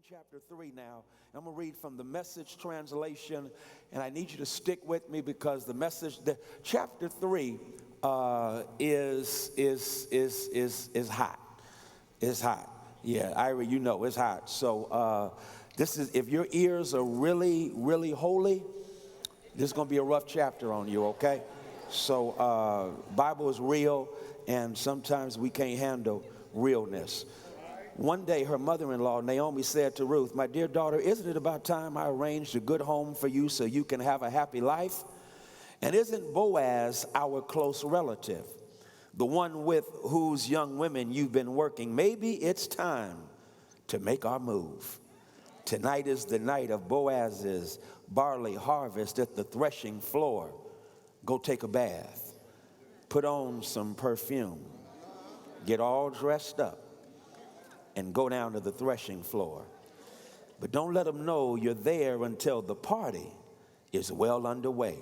chapter 3 now. I'm going to read from the Message translation, and I need you to stick with me because chapter 3 is hot. It's hot. Yeah, Ira, you know it's hot. So this is, if your ears are really, really holy, this is going to be a rough chapter on you, okay? So Bible is real, and sometimes we can't handle realness. One day, her mother-in-law, Naomi, said to Ruth, "My dear daughter, isn't it about time I arranged a good home for you so you can have a happy life? And isn't Boaz our close relative, the one with whose young women you've been working? Maybe it's time to make our move. Tonight is the night of Boaz's barley harvest at the threshing floor. Go take a bath, put on some perfume, get all dressed up, and go down to the threshing floor. But don't let him know you're there until the party is well underway.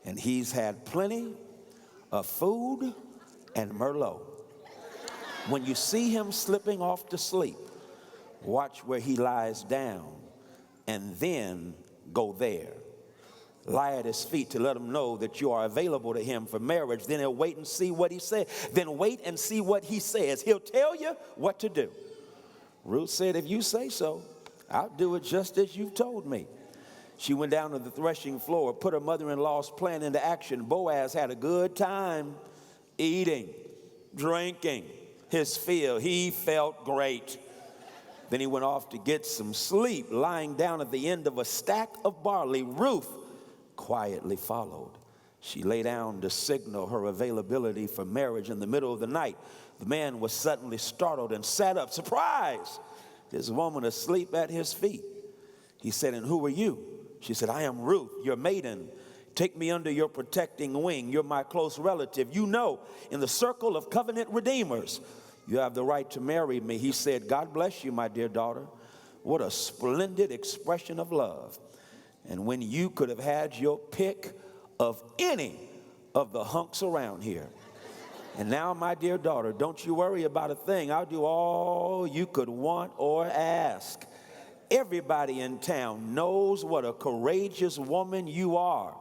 And he's had plenty of food and Merlot. When you see him slipping off to sleep, watch where he lies down and then go there. Lie at his feet to let him know that you are available to him for marriage. Then he'll wait and see what he says. Then wait and see what he says. He'll tell you what to do." Ruth said, "If you say so, I'll do it just as you've told me." She went down to the threshing floor, put her mother-in-law's plan into action. Boaz had a good time eating, drinking his fill. He felt great. Then he went off to get some sleep, lying down at the end of a stack of barley. Ruth quietly followed. She lay down to signal her availability for marriage. In the middle of the night, the man was suddenly startled and sat up. Surprise! This woman asleep at his feet. He said, "And who are you?" She said, "I am Ruth, your maiden. Take me under your protecting wing. You're my close relative. You know, in the circle of covenant redeemers, you have the right to marry me." He said, "God bless you, my dear daughter. What a splendid expression of love. And when you could have had your pick of any of the hunks around here. And now, my dear daughter, don't you worry about a thing. I'll do all you could want or ask. Everybody in town knows what a courageous woman you are.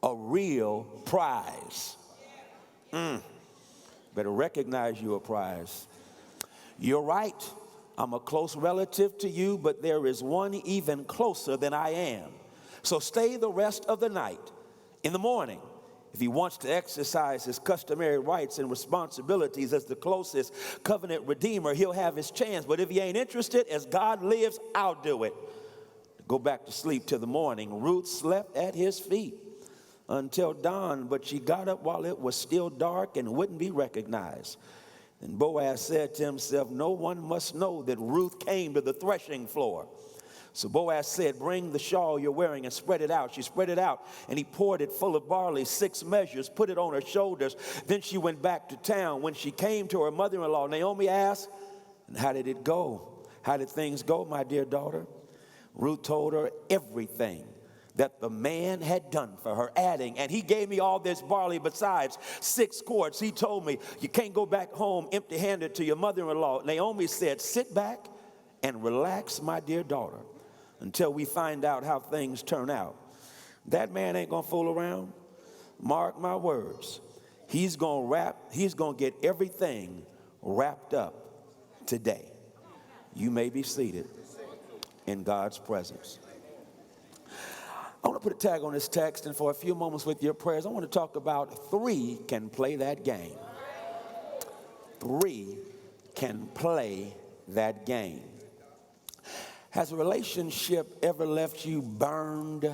A real prize." Better recognize you a prize. "You're right. I'm a close relative to you, but there is one even closer than I am. So stay the rest of the night. In the morning, if he wants to exercise his customary rights and responsibilities as the closest covenant redeemer, he'll have his chance. But if he ain't interested, as God lives, I'll do it." Go back to sleep till the morning. Ruth slept at his feet until dawn, but she got up while it was still dark and wouldn't be recognized. And Boaz said to himself, "No one must know that Ruth came to the threshing floor." So Boaz said, "Bring the shawl you're wearing and spread it out." She spread it out, and he poured it full of barley, 6 measures, put it on her shoulders. Then she went back to town. When she came to her mother-in-law, Naomi asked, "And how did it go? How did things go, my dear daughter?" Ruth told her everything that the man had done for her, adding, "And he gave me all this barley besides 6 quarts. He told me, you can't go back home empty-handed to your mother-in-law." Naomi said, "Sit back and relax, my dear daughter, until we find out how things turn out. That man ain't gonna fool around. Mark my words. He's gonna get everything wrapped up today." You may be seated in God's presence. I want to put a tag on this text, and for a few moments with your prayers, I want to talk about 3 can play that game. 3 can play that game. Has a relationship ever left you burned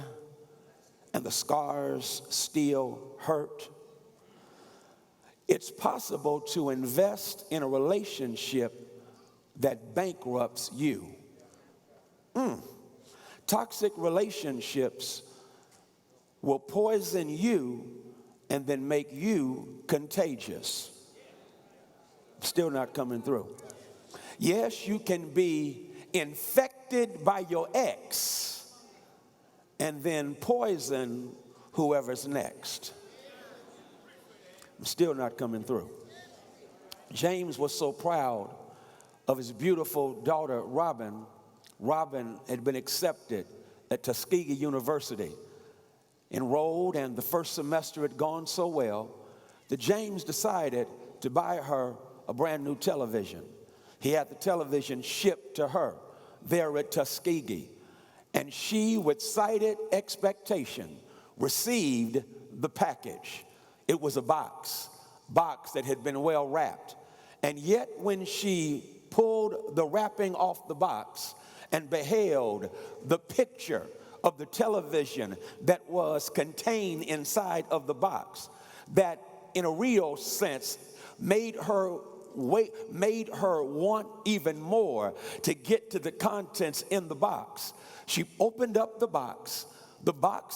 and the scars still hurt? It's possible to invest in a relationship that bankrupts you. Toxic relationships will poison you and then make you contagious. Still not coming through. Yes, you can be infected by your ex and then poison whoever's next. I'm still not coming through. James was so proud of his beautiful daughter, Robin, Robin had been accepted at Tuskegee University, enrolled, and the first semester had gone so well that James decided to buy her a brand new television. He had the television shipped to her there at Tuskegee, and she, with excited expectation, received the package. It was a box that had been well wrapped. And yet when she pulled the wrapping off the box and beheld the picture of the television that was contained inside of the box, that in a real sense made her want even more to get to the contents in the box. She opened up the box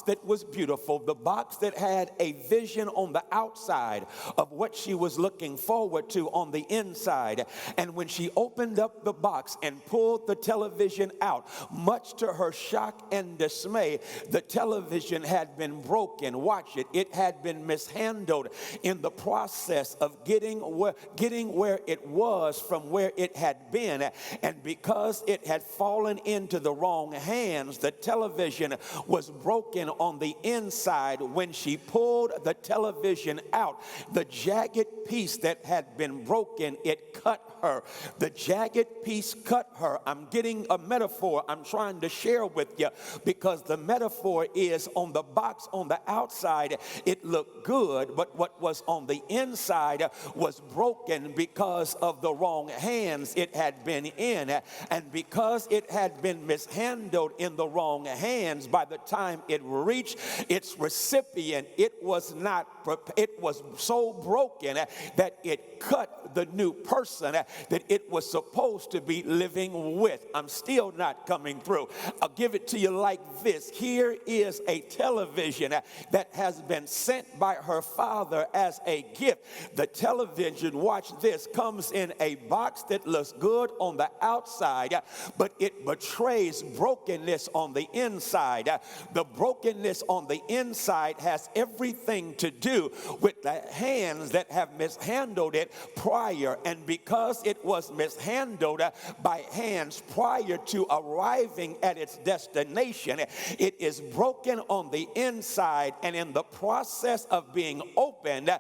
that was beautiful, the box that had a vision on the outside of what she was looking forward to on the inside. And when she opened up the box and pulled the television out, much to her shock and dismay, the television had been broken. Watch it. It had been mishandled in the process of getting where it was from where it had been. And because it had fallen into the wrong hands, the television was broken on the inside. When she pulled the television out, the jagged piece that had been broken, it cut her. The jagged piece cut her. I'm getting a metaphor I'm trying to share with you, because the metaphor is on the box on the outside, it looked good, but what was on the inside was broken because of the wrong hands it had been in. And because it had been mishandled in the wrong hands, by the time it reached its recipient, it was so broken that it cut the new person that it was supposed to be living with. I'm still not coming through. I'll give it to you like this. Here is a television that has been sent by her father as a gift. The television, watch this, comes in a box that looks good on the outside, but it betrays brokenness on the inside. The brokenness on the inside has everything to do with the hands that have mishandled it prior. And because it was mishandled by hands prior to arriving at its destination, it is broken on the inside, and in the process of being opened,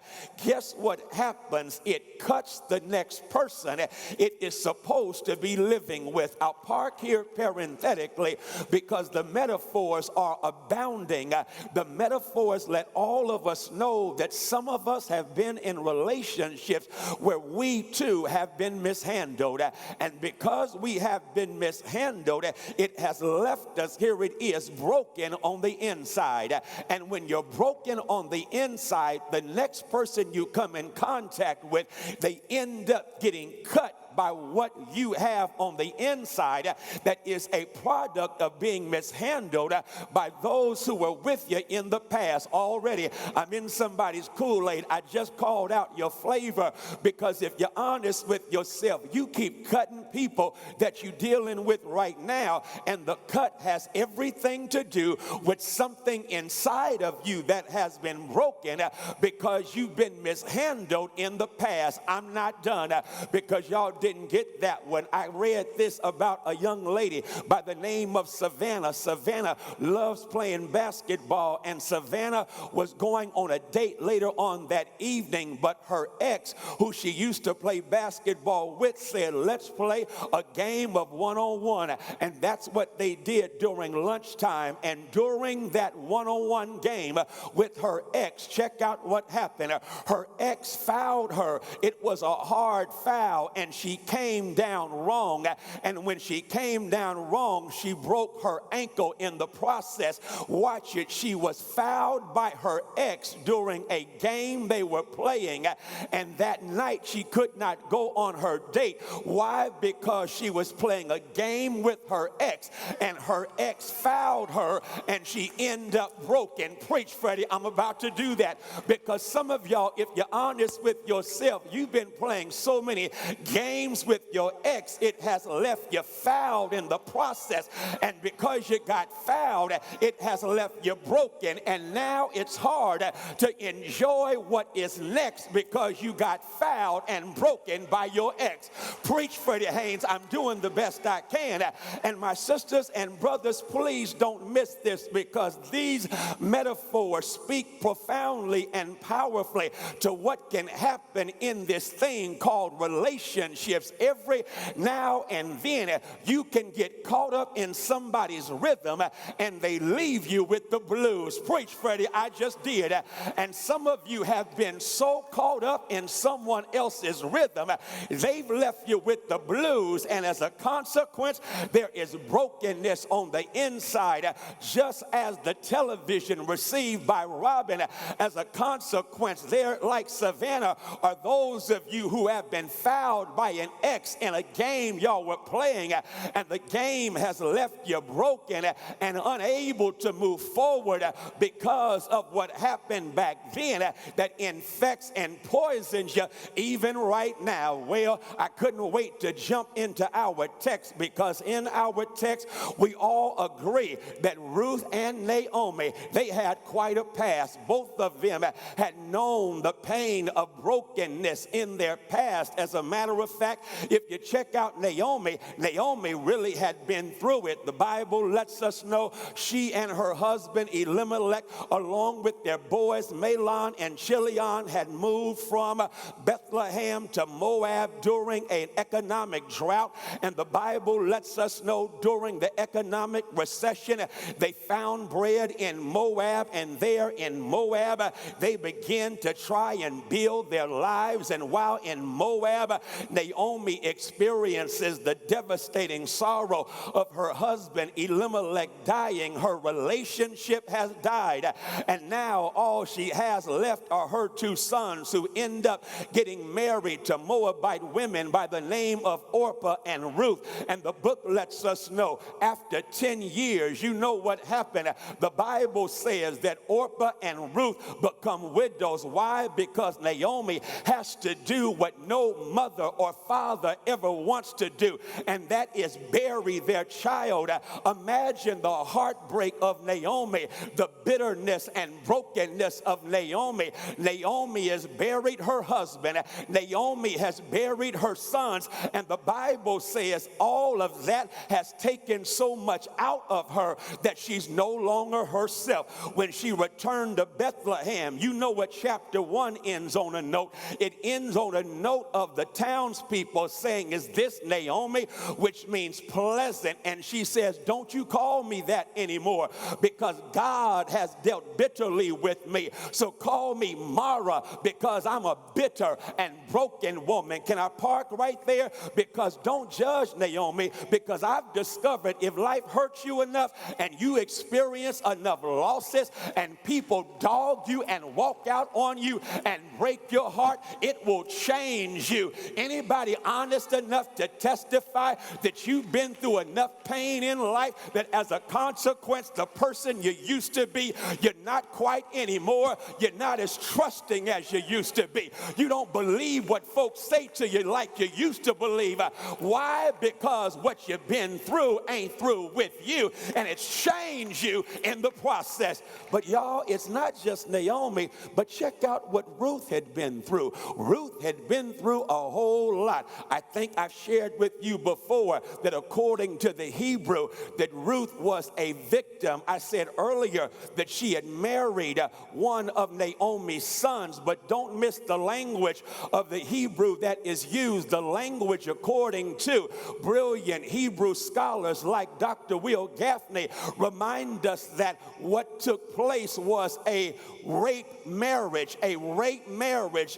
guess what happens? It cuts the next person it is supposed to be living with. I'll park here parenthetically because the metaphors are abounding. The metaphors let all of us know that some of us have been in relationships where we too have been mishandled. And because we have been mishandled, it has left us, here it is, broken on the inside. And when you're broken on the inside, the next person you come in contact with, they end up getting cut by what you have on the inside that is a product of being mishandled by those who were with you in the past already. I'm in somebody's Kool-Aid. I just called out your flavor, because if you're honest with yourself, you keep cutting people that you're dealing with right now, and the cut has everything to do with something inside of you that has been broken because you've been mishandled in the past. I'm not done, because y'all didn't get that when I read this about a young lady by the name of Savannah. Savannah loves playing basketball, and Savannah was going on a date later on that evening, but her ex, who she used to play basketball with, said, let's play a game of one-on-one. And that's what they did during lunchtime. And during that one-on-one game with her ex, check out what happened. Her ex fouled her. It was a hard foul, and she came down wrong. And when she came down wrong, she broke her ankle in the process. Watch it. She was fouled by her ex during a game they were playing. And that night she could not go on her date. Why? Because she was playing a game with her ex, and her ex fouled her, and she ended up broken. Preach, Freddy. I'm about to do that, because some of y'all, if you're honest with yourself, you've been playing so many games with your ex, it has left you fouled in the process. And because you got fouled, it has left you broken. And now it's hard to enjoy what is next because you got fouled and broken by your ex. Preach, Freddy Haynes, I'm doing the best I can. And my sisters and brothers, please don't miss this, because these metaphors speak profoundly and powerfully to what can happen in this thing called relationships. Every now and then you can get caught up in somebody's rhythm and they leave you with the blues. Preach, Freddy, I just did. And some of you have been so caught up in someone else's rhythm, they've left you with the blues, and as a consequence, there is brokenness on the inside, just as the television received by Robin. As a consequence, they're like Savannah, are those of you who have been fouled by an ex in a game y'all were playing, and the game has left you broken and unable to move forward because of what happened back then that infects and poisons you even right now. Well, I couldn't wait to jump into our text, because in our text we all agree that Ruth and Naomi, they had quite a past. Both of them had known the pain of brokenness in their past. As a matter of fact, if you check out Naomi really had been through it. The Bible lets us know she and her husband Elimelech, along with their boys Mahlon and Chilion, had moved from Bethlehem to Moab during an economic drought. And the Bible lets us know during the economic recession, they found bread in Moab, and there in Moab, they began to try and build their lives. And while in Moab, Naomi experiences the devastating sorrow of her husband Elimelech dying. Her relationship has died, and now all she has left are her two sons, who end up getting married to Moabite women by the name of Orpah and Ruth. And the book lets us know after 10 years, you know what happened. The Bible says that Orpah and Ruth become widows. Why? Because Naomi has to do what no mother or father ever wants to do, and that is bury their child. Imagine the heartbreak of Naomi, the bitterness and brokenness of Naomi. Naomi has buried her husband. Naomi has buried her sons, and the Bible says all of that has taken so much out of her that she's no longer herself. When she returned to Bethlehem, you know what chapter 1 ends on a note. It ends on a note of the townspeople saying, "Is this Naomi?" which means pleasant. And she says, "Don't you call me that anymore, because God has dealt bitterly with me. So call me Mara, because I'm a bitter and broken woman." Can I park right there? Because don't judge Naomi, because I've discovered if life hurts you enough and you experience enough losses and people dog you and walk out on you and break your heart, it will change you. Anybody honest enough to testify that you've been through enough pain in life that as a consequence, the person you used to be, you're not quite anymore. You're not as trusting as you used to be. You don't believe what folks say to you like you used to believe. Why? Because what you've been through ain't through with you, and it's changed you in the process. But y'all, it's not just Naomi, but check out what Ruth had been through. Ruth had been through a whole lot. I think I've shared with you before that according to the Hebrew, that Ruth was a victim. I said earlier that she had married one of Naomi's sons, but don't miss the language of the Hebrew that is used. The language, according to brilliant Hebrew scholars like Dr. Will Gaffney, remind us that what took place was a rape marriage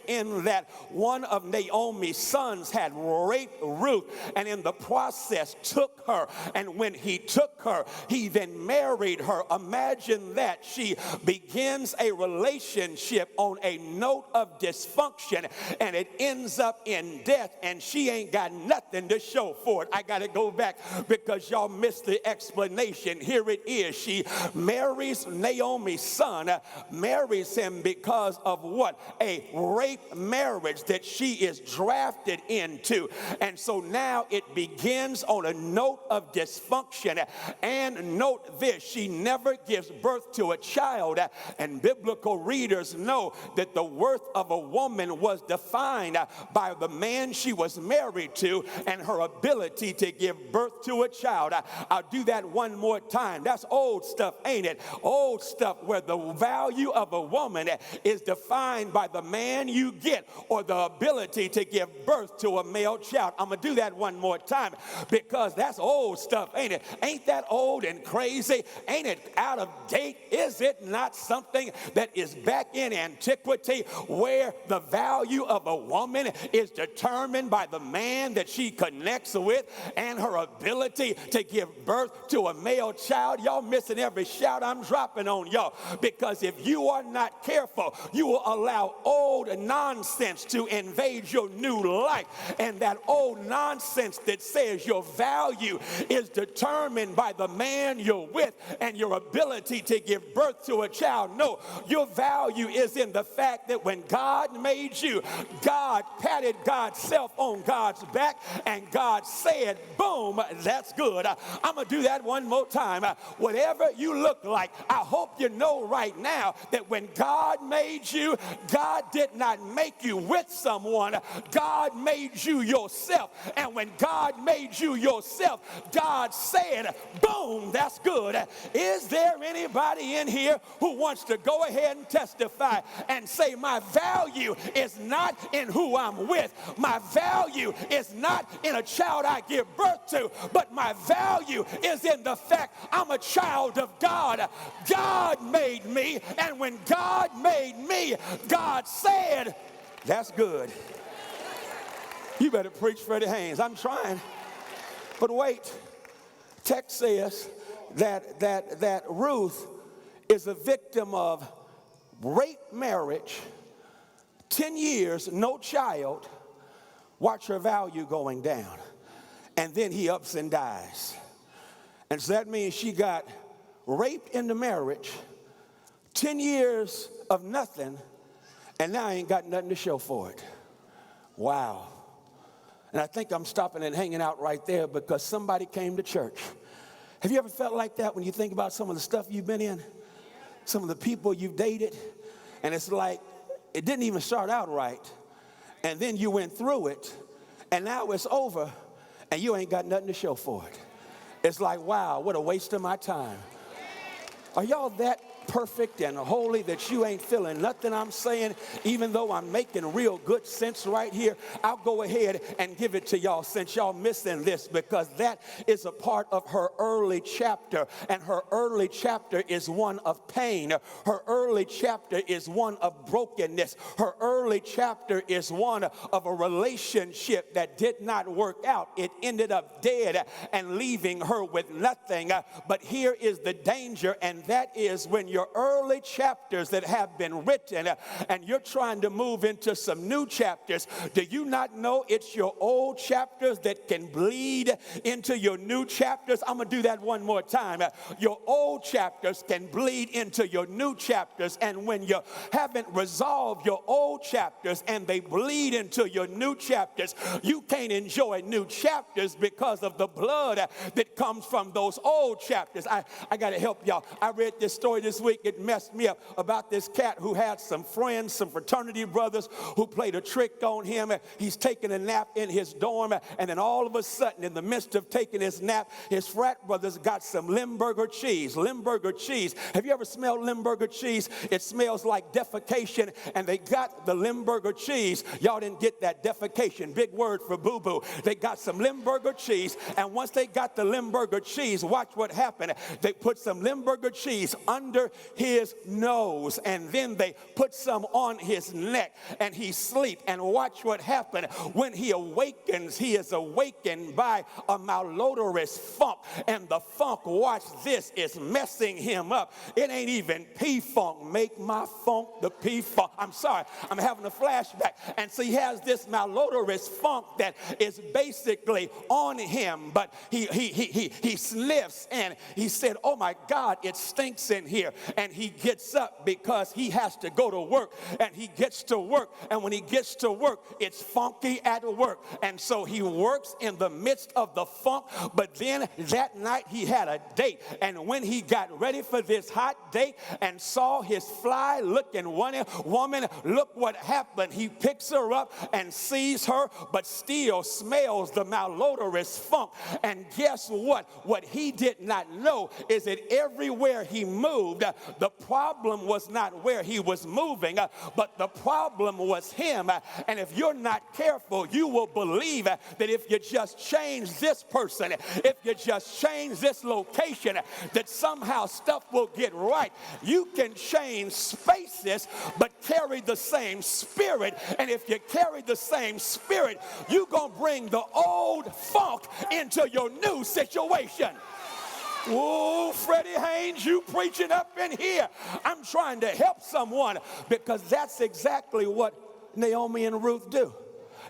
in that one of Naomi's sons had raped Ruth, and in the process took her, and when he took her, he then married her. Imagine that. She begins a relationship on a note of dysfunction, and it ends up in death, and she ain't got nothing to show for it. I got to go back because y'all missed the explanation. Here it is. She marries Naomi's son, marries him because of what? A rape marriage that she is drafted into. And so now it begins on a note of dysfunction. And note this, she never gives birth to a child. And biblical readers know that the worth of a woman was defined by the man she was married to. to and her ability to give birth to a child. I'll do that one more time. That's old stuff, ain't it? Old stuff where the value of a woman is defined by the man you get or the ability to give birth to a male child. I'm going to do that one more time because that's old stuff, ain't it? Ain't that old and crazy? Ain't it out of date? Is it not something that is back in antiquity where the value of a woman is determined by the man that she connects with and her ability to give birth to a male child? Y'all missing every shout I'm dropping on y'all, because if you are not careful, you will allow old nonsense to invade your new life. And that old nonsense that says your value is determined by the man you're with and your ability to give birth to a child. No, your value is in the fact that when God made you, God patted God's self on God's back and God said, boom, that's good. I'm going to do that one more time. Whatever you look like, I hope you know right now that when God made you, God did not make you with someone. God made you yourself. And when God made you yourself, God said, boom, that's good. Is there anybody in here who wants to go ahead and testify and say, my value is not in who I'm with. My value is not in a child I give birth to, but my value is in the fact I'm a child of God. God made me, and when God made me, God said, that's good. You better preach, Freddy Haynes. I'm trying. But wait, text says that Ruth is a victim of rape marriage, 10 years, no child. Watch her value going down. And then he ups and dies. And so that means she got raped in the marriage, 10 years of nothing, and now I ain't got nothing to show for it. Wow. And I think I'm stopping and hanging out right there because somebody came to church. Have you ever felt like that when you think about some of the stuff you've been in? Some of the people you've dated? And it's like, it didn't even start out right. And then you went through it, and now it's over, and you ain't got nothing to show for it. It's like, wow, what a waste of my time. Are y'all that perfect and holy that you ain't feeling nothing I'm saying, even though I'm making real good sense right here? I'll go ahead and give it to y'all since y'all missing this, because that is a part of her early chapter, and her early chapter is one of pain. Her early chapter is one of brokenness. Her early chapter is one of a relationship that did not work out. It ended up dead and leaving her with nothing. But here is the danger, and that is when your early chapters that have been written and you're trying to move into some new chapters, do you not know it's your old chapters that can bleed into your new chapters? I'm going to do that one more time. Your old chapters can bleed into your new chapters, and when you haven't resolved your old chapters and they bleed into your new chapters, you can't enjoy new chapters because of the blood that comes from those old chapters. I got to help y'all. I read this story this week. It messed me up about this cat who had some friends, some fraternity brothers who played a trick on him. He's taking a nap in his dorm, and then all of a sudden, in the midst of taking his nap, his frat brothers got some Limburger cheese. Limburger cheese. Have you ever smelled Limburger cheese? It smells like defecation, and they got the Limburger cheese. Y'all didn't get that, defecation, big word for boo-boo. They got some Limburger cheese, and once they got the Limburger cheese, watch what happened. They put some Limburger cheese under his nose, and then they put some on his neck, and he sleep. And watch what happened. When he awakens, he is awakened by a malodorous funk, and the funk, watch this, is messing him up. It ain't even P-funk. Make my funk the P-funk. I'm sorry, I'm having a flashback. And so he has this malodorous funk that is basically on him, but he sniffs, and he said, oh my God, it stinks in here. and he gets up because he has to go to work, and he gets to work, and when he gets to work, it's funky at work, and so he works in the midst of the funk. But then that night he had a date, and when he got ready for this hot date and saw his fly looking woman, look what happened. He picks her up and sees her, but still smells the malodorous funk. And guess what? What he did not know is that everywhere he moved, the problem was not where he was moving, but the problem was him. And if you're not careful, you will believe that if you just change this person, if you just change this location, that somehow stuff will get right. You can change spaces, but carry the same spirit. And if you carry the same spirit, you're going to bring the old funk into your new situation. Oh, Freddy Haynes, you preaching up in here. I'm trying to help someone, because that's exactly what Naomi and Ruth do.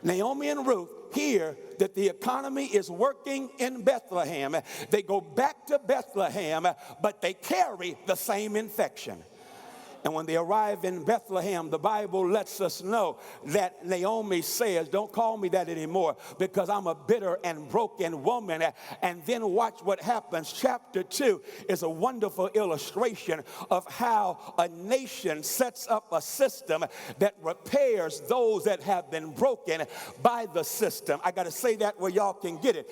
Naomi and Ruth hear that the economy is working in Bethlehem. They go back to Bethlehem, but they carry the same infection. And when they arrive in Bethlehem, the Bible lets us know that Naomi says, don't call me that anymore, because I'm a bitter and broken woman. And then watch what happens. Chapter 2 is a wonderful illustration of how a nation sets up a system that repairs those that have been broken by the system. I got to say that where y'all can get it.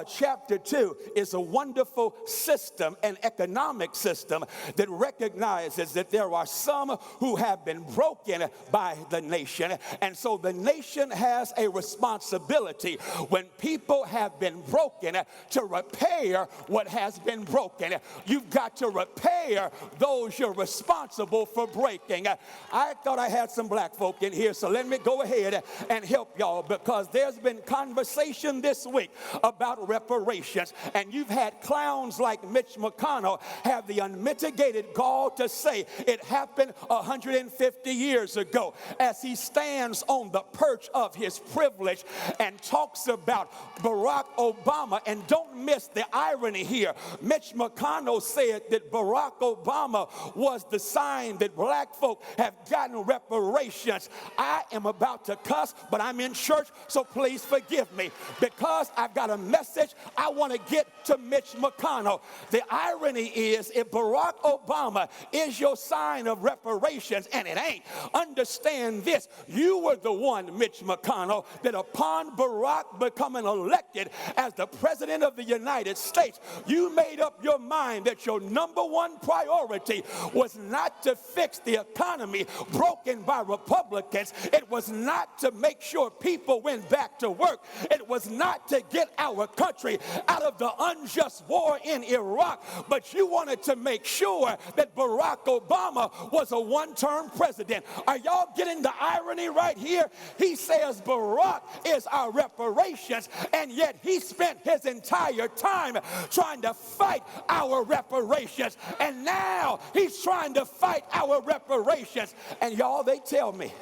Chapter 2 is a wonderful system, an economic system that recognizes that there are some who have been broken by the nation, and so the nation has a responsibility when people have been broken to repair what has been broken. You've got to repair those you're responsible for breaking. I thought I had some black folk in here, so let me go ahead and help y'all, because there's been conversation this week about reparations, and you've had clowns like Mitch McConnell have the unmitigated gall to say it happened 150 years ago, as he stands on the perch of his privilege and talks about Barack Obama. And don't miss the irony here. Mitch McConnell said that Barack Obama was the sign that black folk have gotten reparations. I am about to cuss, but I'm in church, so please forgive me, because I've got a message I want to get to Mitch McConnell. The irony is, if Barack Obama is your sign of reparations, and it ain't, understand this: you were the one, Mitch McConnell, that upon Barack becoming elected as the president of the United States, you made up your mind that your number one priority was not to fix the economy broken by Republicans. It was not to make sure people went back to work. It was not to get our country out of the unjust war in Iraq, but you wanted to make sure that Barack Obama was a one-term president. Are y'all getting the irony right here? He says Barack is our reparations, and yet he spent his entire time trying to fight our reparations, and now he's trying to fight our reparations. And y'all, they tell me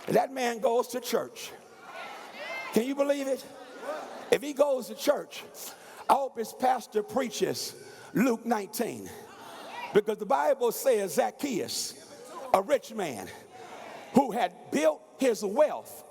that man goes to church. Can you believe it? If he goes to church, I hope his pastor preaches Luke 19, because the Bible says Zacchaeus, a rich man who had built his wealth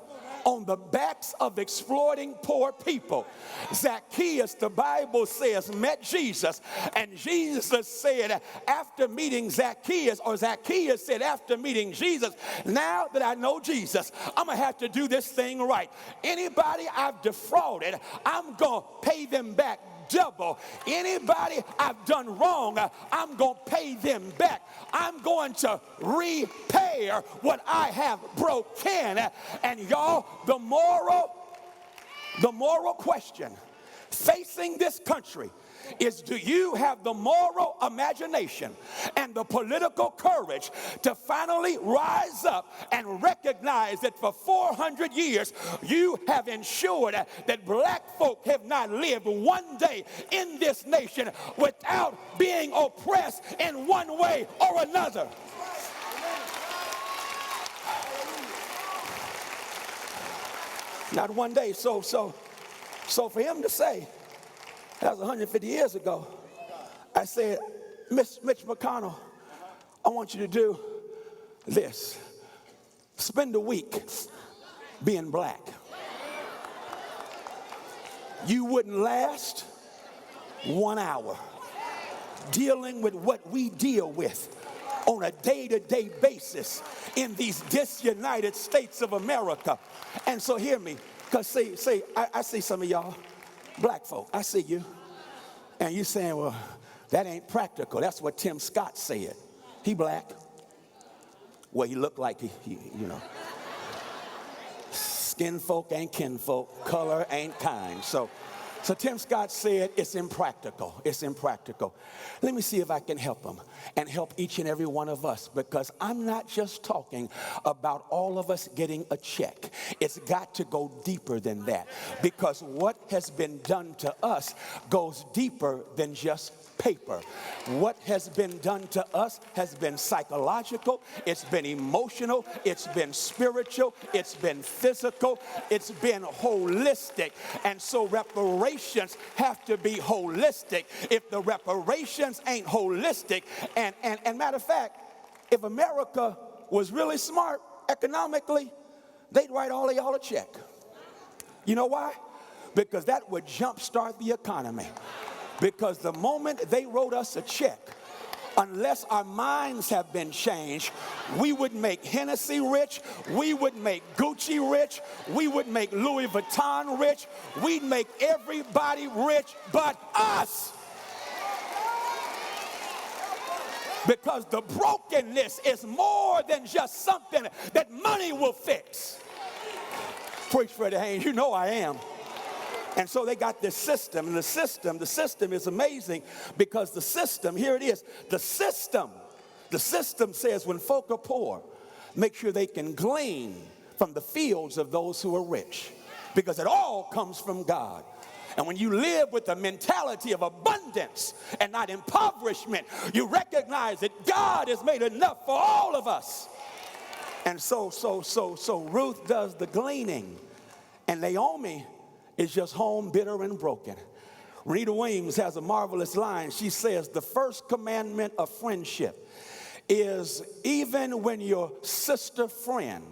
on the backs of exploiting poor people. Zacchaeus, the Bible says, met Jesus, and Jesus said after meeting Zacchaeus, or Zacchaeus said after meeting Jesus, now that I know Jesus, I'm gonna have to do this thing right. Anybody I've defrauded, I'm gonna pay them back double. Anybody I've done wrong, I'm going to pay them back. I'm going to repair what I have broken. And y'all, the moral question facing this country is, do you have the moral imagination and the political courage to finally rise up and recognize that for 400 years you have ensured that black folk have not lived one day in this nation without being oppressed in one way or another? Not one day. So for him to say, that was 150 years ago, I said, Mitch McConnell, I want you to do this. Spend a week being black. You wouldn't last 1 hour dealing with what we deal with on a day-to-day basis in these disunited states of America. And so hear me, because I see some of y'all black folk. I see you. And you saying, well, that ain't practical. That's what Tim Scott said. He black. Well, he looked like he you know. Skin folk ain't kin folk. Color ain't kind. So Tim Scott said it's impractical. It's impractical. Let me see if I can help him and help each and every one of us, because I'm not just talking about all of us getting a check. It's got to go deeper than that, because what has been done to us goes deeper than just paper. What has been done to us has been psychological, it's been emotional, it's been spiritual, it's been physical, it's been holistic. And so reparations have to be holistic. If the reparations ain't holistic, and matter of fact, if America was really smart economically, they'd write all of y'all a check. You know why? Because that would jumpstart the economy. Because the moment they wrote us a check, unless our minds have been changed, we would make Hennessy rich, we would make Gucci rich, we would make Louis Vuitton rich, we'd make everybody rich but us. Because the brokenness is more than just something that money will fix. Preach, Freddy Haynes, you know I am. And so they got this system, and the system is amazing, because the system, here it is, the system says when folk are poor, make sure they can glean from the fields of those who are rich, because it all comes from God. And when you live with the mentality of abundance and not impoverishment, you recognize that God has made enough for all of us. And so Ruth does the gleaning, and Naomi is just home bitter and broken. Rita Weems has a marvelous line. She says, the first commandment of friendship is, even when your sister friend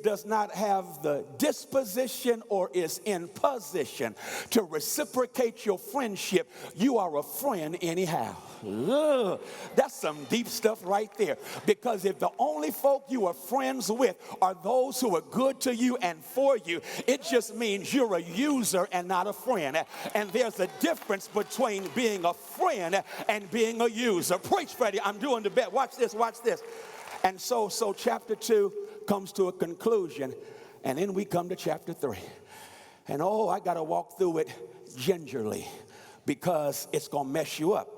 does not have the disposition or is in position to reciprocate your friendship, you are a friend anyhow. Ugh, that's some deep stuff right there. Because if the only folk you are friends with are those who are good to you and for you, it just means you're a user and not a friend. And there's a difference between being a friend and being a user. Preach, Freddie, I'm doing the best. Watch this, watch this. And so chapter 2 comes to a conclusion, and then we come to chapter 3. And I got to walk through it gingerly, because it's going to mess you up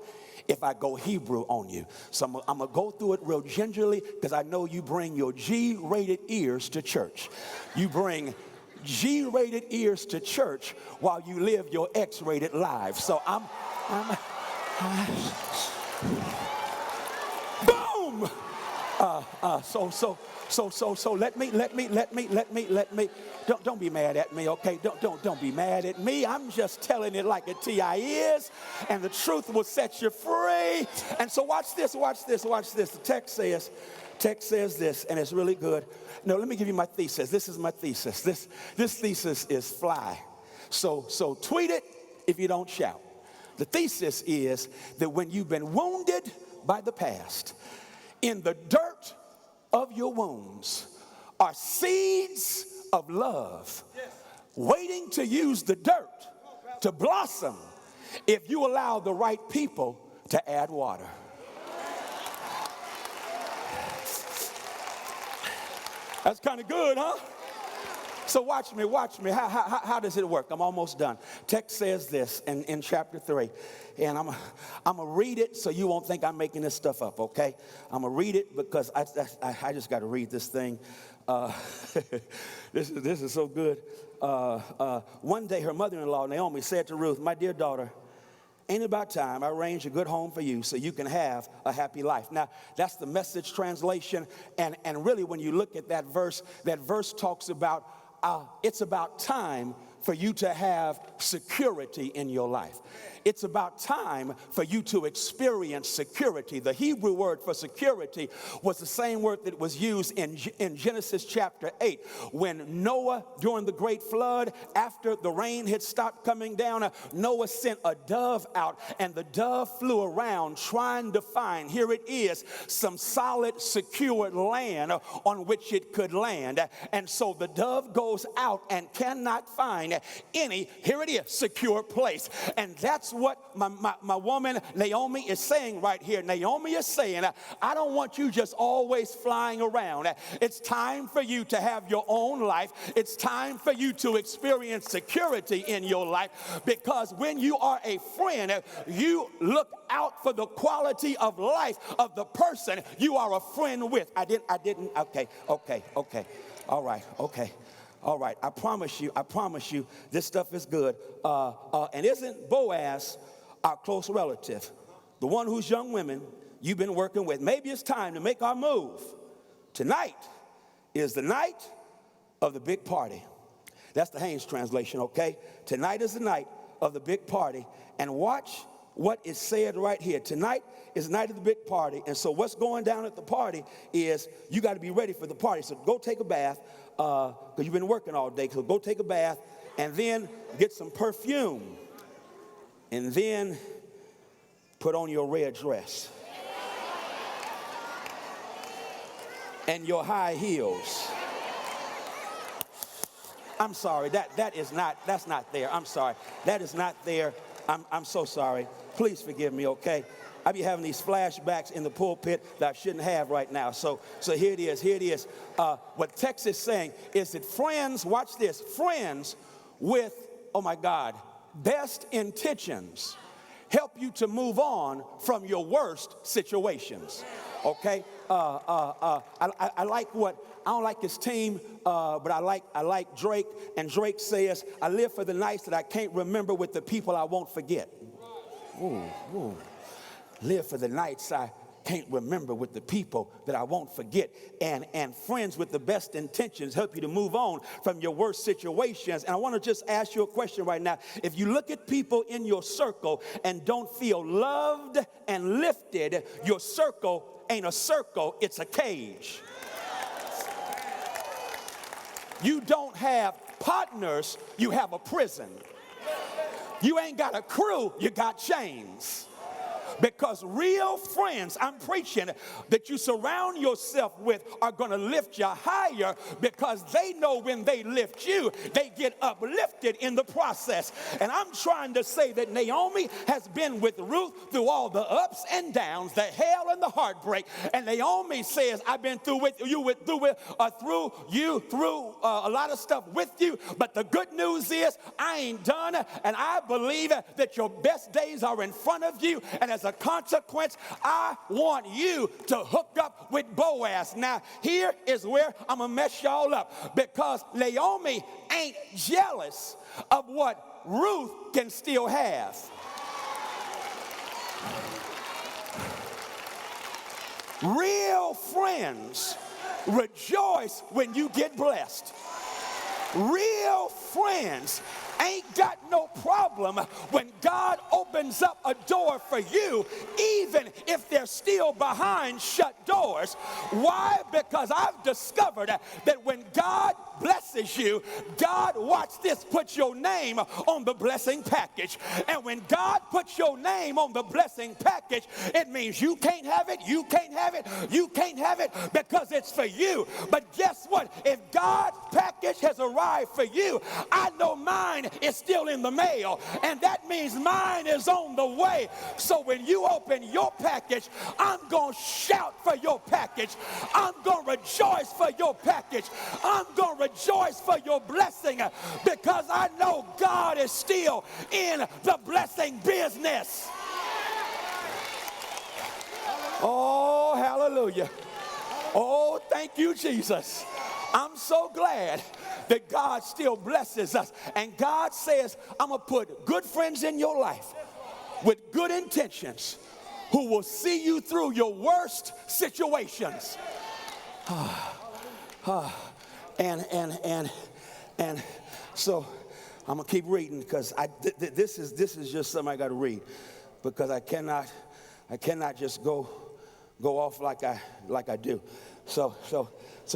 if I go Hebrew on you. So I'm going to go through it real gingerly, because I know you bring your G-rated ears to church. You bring G-rated ears to church while you live your X-rated life. So I'm boom! So let me, don't be mad at me, okay? Don't be mad at me. I'm just telling it like it is, and the truth will set you free. And so watch this. The text says this, and it's really good. No, let me give you my thesis. This is my thesis. This thesis is fly. So tweet it if you don't shout. The thesis is that when you've been wounded by the past, in the dirt of your wounds are seeds of love, waiting to use the dirt to blossom if you allow the right people to add water. That's kind of good, huh? So watch me. How does it work? I'm almost done. Text says this in chapter 3. And I'm going to read it so you won't think I'm making this stuff up, okay? I'm going to read it because I just got to read this thing. This is so good. One day her mother-in-law, Naomi, said to Ruth, my dear daughter, ain't it about time I arrange a good home for you so you can have a happy life? Now, that's the Message translation. And really, when you look at that verse talks about it's about time for you to have security in your life. It's about time for you to experience security. The Hebrew word for security was the same word that was used in Genesis chapter 8. When Noah, during the great flood, after the rain had stopped coming down, Noah sent a dove out, and the dove flew around trying to find, here it is, some solid, secure land on which it could land. And so the dove goes out and cannot find any, here it is, secure place. And that's what my woman Naomi is saying right here. Naomi is saying, I don't want you just always flying around. It's time for you to have your own life. It's time for you to experience security in your life, because when you are a friend, you look out for the quality of life of the person you are a friend with. I didn't, okay. All right, I promise you, this stuff is good. And isn't Boaz our close relative? The one whose young women you've been working with. Maybe it's time to make our move. Tonight is the night of the big party. That's the Haynes translation, okay? Tonight is the night of the big party. And watch what is said right here. Tonight is the night of the big party. And so what's going down at the party is you got to be ready for the party. So go take a bath, because you've been working all day. So go take a bath and then get some perfume. And then put on your red dress. And your high heels. I'm sorry, that's not there. I'm sorry. That is not there. I'm so sorry. Please forgive me, okay? I be having these flashbacks in the pulpit that I shouldn't have right now. So here it is. What text is saying is that friends, watch this, friends with, oh my God, best intentions help you to move on from your worst situations, okay? I don't like his team, but I like Drake, and Drake says, I live for the nights that I can't remember with the people I won't forget. Ooh. Live for the nights I can't remember with the people that I won't forget. And friends with the best intentions help you to move on from your worst situations. And I want to just ask you a question right now. If you look at people in your circle and don't feel loved and lifted, your circle ain't a circle, it's a cage. You don't have partners, you have a prison. You ain't got a crew, you got chains. Because real friends, I'm preaching, that you surround yourself with are going to lift you higher, because they know when they lift you, they get uplifted in the process. And I'm trying to say that Naomi has been with Ruth through all the ups and downs, the hell and the heartbreak. And Naomi says, I've been through a lot of stuff with you, but the good news is I ain't done, and I believe that your best days are in front of you. And as a consequence, I want you to hook up with Boaz. Now, here is where I'm going to mess y'all up, because Naomi ain't jealous of what Ruth can still have. Real friends rejoice when you get blessed. Real friends ain't got no problem when God opens up a door for you, even if they're still behind shut doors. Why? Because I've discovered that when God blesses you, God, watch this, puts your name on the blessing package. And when God puts your name on the blessing package, it means you can't have it, you can't have it, you can't have it, because it's for you. But guess what? If God's package has arrived for you, I know mine is still in the mail, and that means mine is on the way. So when you open your package, I'm going to shout for your package. I'm going to rejoice for your package. I'm going to rejoice for your blessing, because I know God is still in the blessing business. Oh, hallelujah. Oh, thank you, Jesus. I'm so glad that God still blesses us. And God says, I'm going to put good friends in your life with good intentions who will see you through your worst situations. And so I'm going to keep reading because this is just something I got to read, because I cannot just go off like I do. So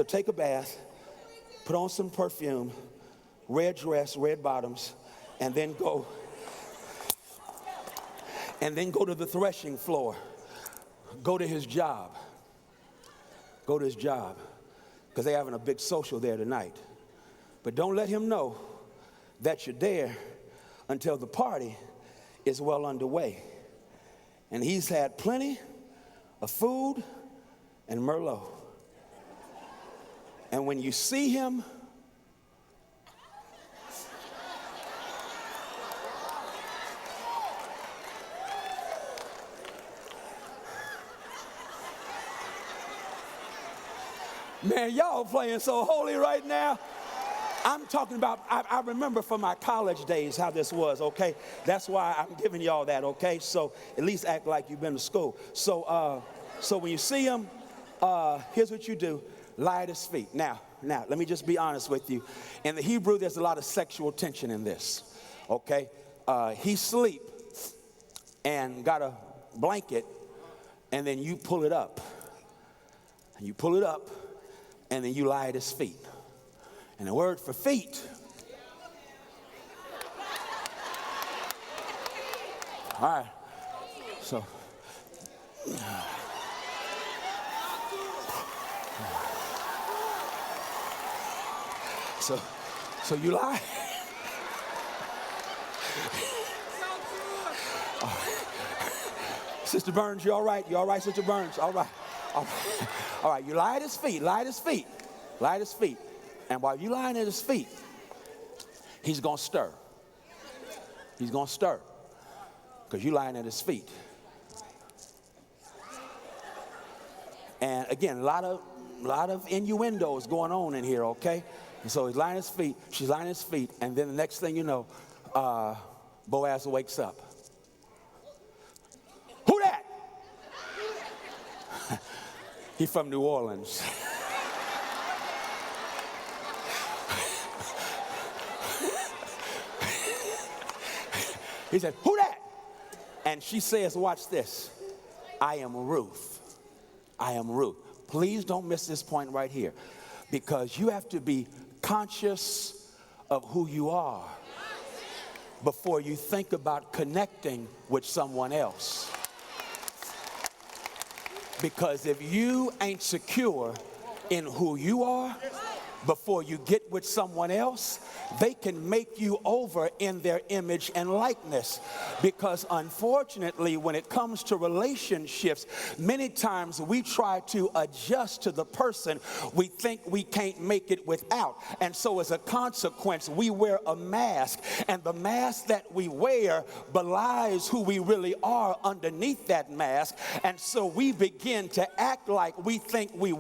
take a bath, put on some perfume, red dress, red bottoms, and then go to the threshing floor. Go to his job. Go to his job, because they're having a big social there tonight. But don't let him know that you're there until the party is well underway. And he's had plenty of food and Merlot. And when you see him, man, y'all playing so holy right now. I'm talking about, I remember from my college days how this was, okay? That's why I'm giving y'all that, okay? So at least act like you've been to school. So when you see him, here's what you do. Lie at his feet. Now, let me just be honest with you. In the Hebrew, there's a lot of sexual tension in this, okay? He sleep and got a blanket, and then you pull it up. And you pull it up, and then you lie at his feet. And the word for feet, all right, so you lie. Sister Burns, you all right? You all right, Sister Burns? All right. All right, you lie at his feet, lie at his feet, lie at his feet. And while you're lying at his feet, he's going to stir. He's going to stir because you're lying at his feet. And again, a lot of innuendos going on in here, okay? And so he's lying at his feet, she's lying at his feet, and then the next thing you know, Boaz wakes up. Who that? He's from New Orleans. He said, who that? And she says, watch this. I am Ruth. I am Ruth. Please don't miss this point right here, because you have to be conscious of who you are before you think about connecting with someone else. Because if you ain't secure in who you are before you get with someone else, they can make you over in their image and likeness. Because unfortunately, when it comes to relationships, many times we try to adjust to the person we think we can't make it without. And so as a consequence, we wear a mask, and the mask that we wear belies who we really are underneath that mask. And so we begin to act like we think they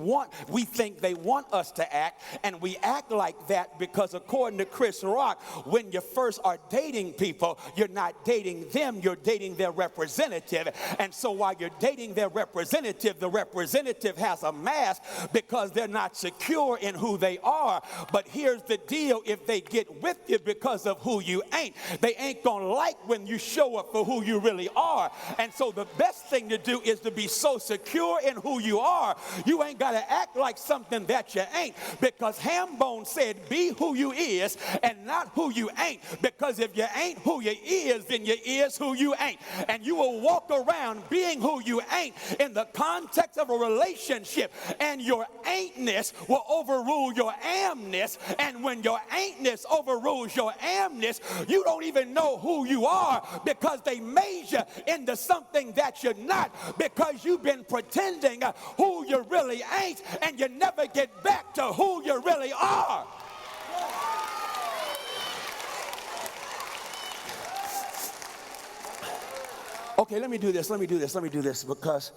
want us to act, and we act like that because according to Chris Rock, when you first are dating people, you're not dating them, you're dating their representative. And so while you're dating their representative, the representative has a mask because they're not secure in who they are. But here's the deal: if they get with you because of who you ain't, they ain't gonna like when you show up for who you really are. And so the best thing to do is to be so secure in who you are, you ain't gotta act like something that you ain't, because Hambone said, be who you is and not who you ain't, because if you ain't who you is, then you is who you ain't. And you will walk around being who you ain't in the context of a relationship, and your ain'tness will overrule your amness. And when your ain'tness overrules your amness, you don't even know who you are, because they made you into something that you're not, because you've been pretending who you really ain't, and you never get back to who you really are. Okay, let me do this because,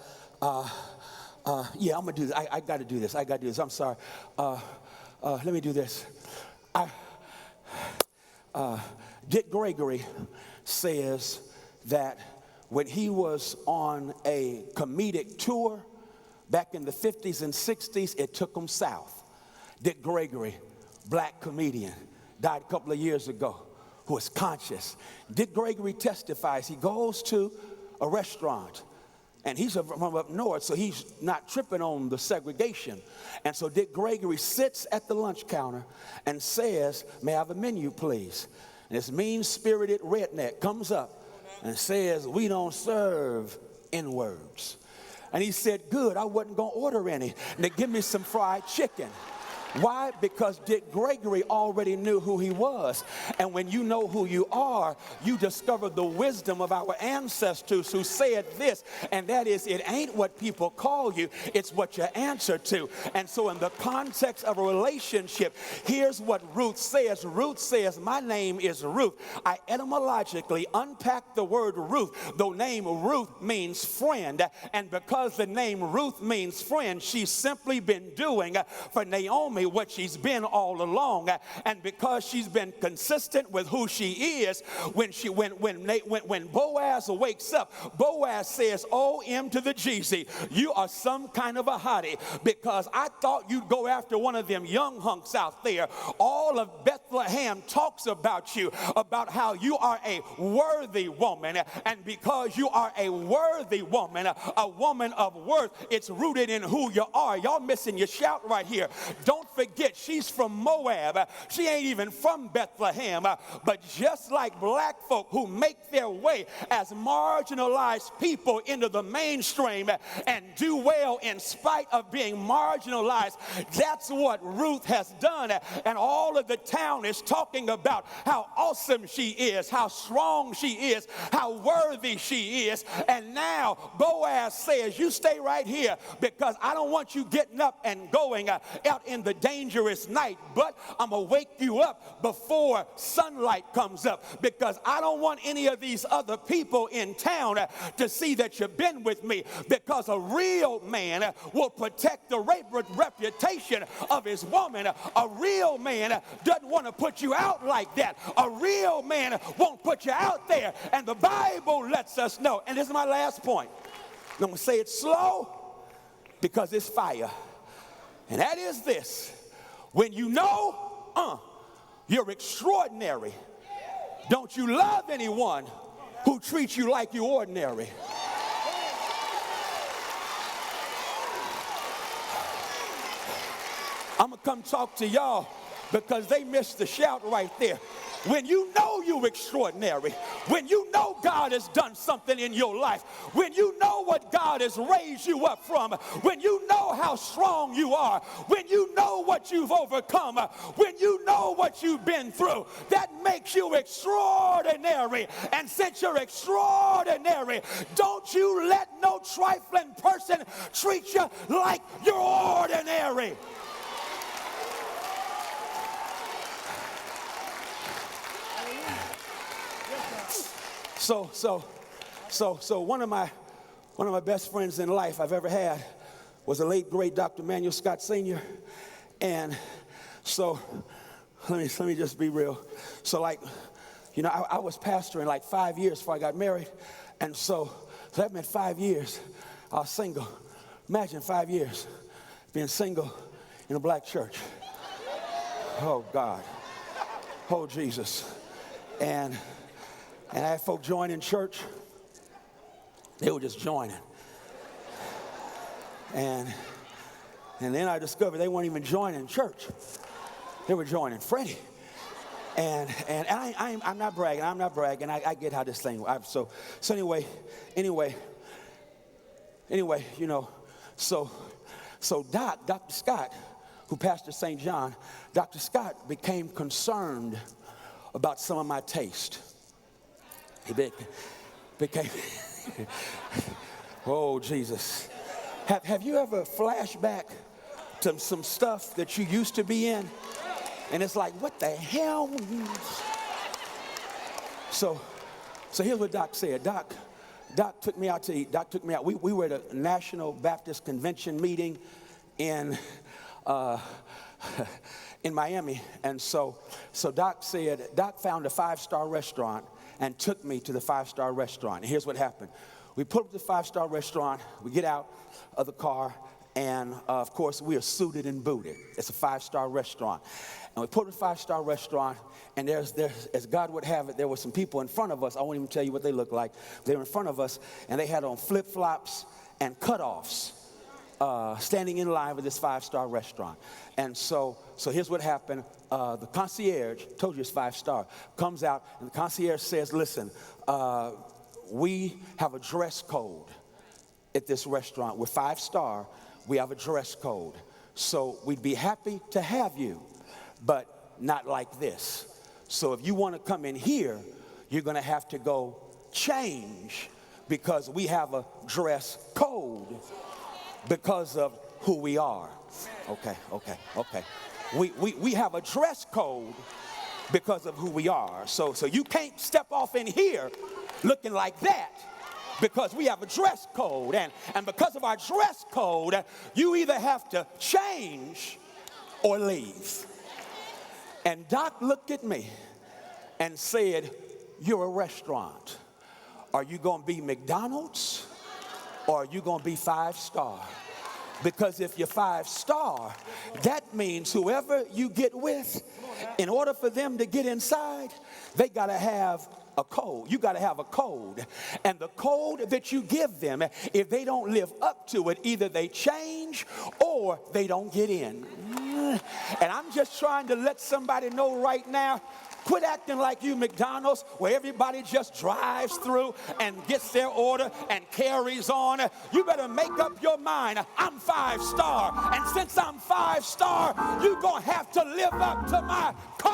yeah, I'm going to do this. I got to do this. I'm sorry. Let me do this. Dick Gregory says that when he was on a comedic tour back in the 50s and 60s, it took him south. Dick Gregory, black comedian, died a couple of years ago. who is conscious. Dick Gregory testifies. He goes to a restaurant, and he's from up north, so he's not tripping on the segregation. And so Dick Gregory sits at the lunch counter and says, "May I have a menu, please?" And this mean-spirited redneck comes up and says, "We don't serve N-words." And he said, "Good, I wasn't going to order any. Now give me some fried chicken." Why? Because Dick Gregory already knew who he was. And when you know who you are, you discover the wisdom of our ancestors who said this, and that is, it ain't what people call you, it's what you answer to. And so in the context of a relationship, here's what Ruth says. Ruth says, "My name is Ruth." I etymologically unpack the word Ruth. The name Ruth means friend. And because the name Ruth means friend, she's simply been doing for Naomi what she's been all along. And because she's been consistent with who she is, when Boaz wakes up, Boaz says, "Oh, M to the Jeezy, you are some kind of a hottie, because I thought you'd go after one of them young hunks out there. All of Bethlehem talks about you, about how you are a worthy woman, and because you are a worthy woman, a woman of worth, it's rooted in who you are." Y'all missing your shout right here. Don't forget, she's from Moab. She ain't even from Bethlehem. But just like black folk who make their way as marginalized people into the mainstream and do well in spite of being marginalized, that's what Ruth has done. And all of the town is talking about how awesome she is, how strong she is, how worthy she is. And now Boaz says, "You stay right here, because I don't want you getting up and going out in the dangerous night, but I'm gonna wake you up before sunlight comes up, because I don't want any of these other people in town to see that you've been with me, because a real man will protect the reputation of his woman. A real man doesn't want to put you out like that. A real man won't put you out there." And the Bible lets us know, and this is my last point. I'm going to say it slow because it's fire. And that is this: when you know you're extraordinary, don't you love anyone who treats you like you're ordinary. I'm going to come talk to y'all because they missed the shout right there. When you know you're extraordinary, when you know God has done something in your life, when you know what God has raised you up from, when you know how strong you are, when you know what you've overcome, when you know what you've been through, that makes you extraordinary. And since you're extraordinary, don't you let no trifling person treat you like you're ordinary. So one of my best friends in life I've ever had was the late great Dr. Manuel Scott Sr. And so let me just be real. So like, you know, I was pastoring like 5 years before I got married, and so that meant 5 years I was single. Imagine 5 years being single in a black church. Oh God, oh Jesus. And I had folk join in church. They were just joining. And then I discovered they weren't even joining church. They were joining Freddy. And I'm not bragging. I get how this thing. So anyway, you know, so Dr. Scott, who pastored St. John, Dr. Scott became concerned about some of my taste. He became, oh Jesus. Have you ever flashed back to some stuff that you used to be in? And it's like, what the hell? So here's what Doc said. Doc took me out to eat. Doc took me out. We were at a National Baptist Convention meeting in Miami. And so Doc said, Doc found a 5-star restaurant and took me to the 5-star restaurant. And here's what happened. We pulled up to the 5-star restaurant. We get out of the car, And of course, we are suited and booted. It's a 5-star restaurant. And we put a 5-star restaurant, and there's, as God would have it, there were some people in front of us. I won't even tell you what they looked like. They were in front of us, and they had on flip-flops and cutoffs, standing in line with this 5-star restaurant. And so here's what happened. The concierge, told you it's 5-star, comes out, and the concierge says, listen, we have a dress code at this restaurant. We're 5-star. We have a dress code. So we'd be happy to have you, but not like this. So if you want to come in here, you're going to have to go change, because we have a dress code because of who we are. Okay. We have a dress code because of who we are. So you can't step off in here looking like that, because we have a dress code. And because of our dress code, you either have to change or leave. And Doc looked at me and said, you're a restaurant. Are you going to be McDonald's, or are you going to be 5-star? Because if you're 5-star, that means whoever you get with, in order for them to get inside, they got to have a code. You got to have a code. And the code that you give them, if they don't live up to it, either they change or they don't get in. And I'm just trying to let somebody know right now, quit acting like you McDonald's, where everybody just drives through and gets their order and carries on. You better make up your mind. I'm 5-star. And since I'm 5-star, you're going to have to live up to my code.